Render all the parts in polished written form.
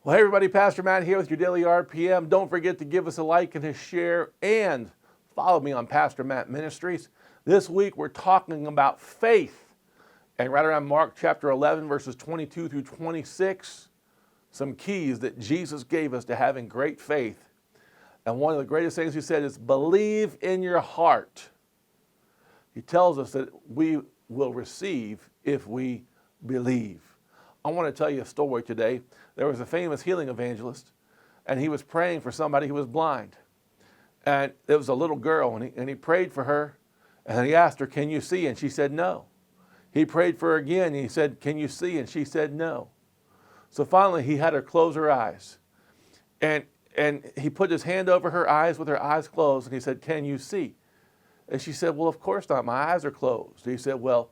Well, hey everybody, Pastor Matt here with your daily RPM. Don't forget to give us a like and a share and follow me on Pastor Matt Ministries. This week we're talking about faith. And right around Mark chapter 11, verses 22 through 26, some keys that Jesus gave us to having great faith. And one of the greatest things he said is believe in your heart. He tells us that we will receive if we believe. I want to tell you a story today. There was a famous healing evangelist, and he was praying for somebody who was blind. And there was a little girl, and he prayed for her, and he asked her, can you see? And she said no. He prayed for her again, and he said, can you see? And she said no. So finally, he had her close her eyes. And he put his hand over her eyes with her eyes closed, and he said, can you see? And she said, well, of course not. My eyes are closed. He said, well,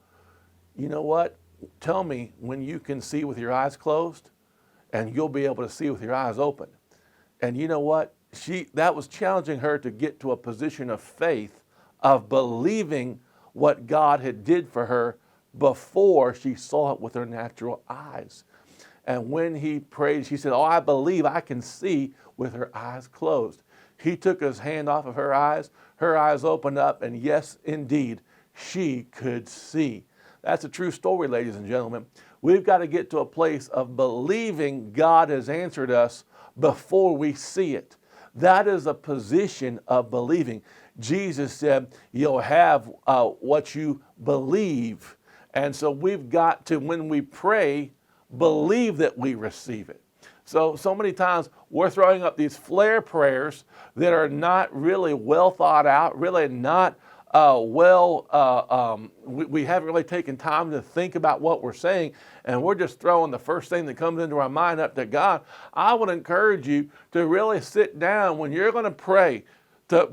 you know what? Tell me when you can see with your eyes closed, and you'll be able to see with your eyes open. And you know what? That was challenging her to get to a position of faith, of believing what God had did for her before she saw it with her natural eyes. And when he prayed, she said, oh, I believe I can see with her eyes closed. He took his hand off of her eyes opened up, and yes, indeed, she could see. That's a true story, ladies and gentlemen. We've got to get to a place of believing God has answered us before we see it. That is a position of believing. Jesus said, you'll have what you believe. And so we've got to, when we pray, believe that we receive it. So many times we're throwing up these flare prayers that are not really well thought out, really not we haven't really taken time to think about what we're saying, and we're just throwing the first thing that comes into our mind up to God. I would encourage you to really sit down when you're going to pray,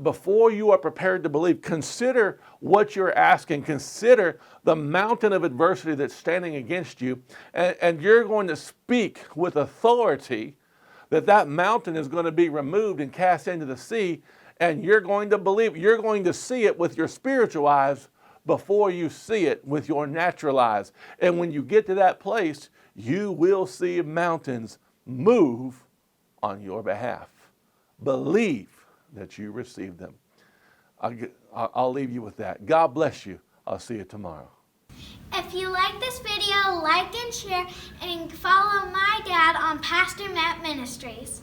before you are prepared to believe, consider what you're asking, consider the mountain of adversity that's standing against you, and you're going to speak with authority that mountain is going to be removed and cast into the sea, and you're going to believe, you're going to see it with your spiritual eyes before you see it with your natural eyes. And when you get to that place, you will see mountains move on your behalf. Believe that you receive them. I'll leave you with that. God bless you. I'll see you tomorrow. If you like this video, like and share, and follow my dad on Pastor Matt Ministries.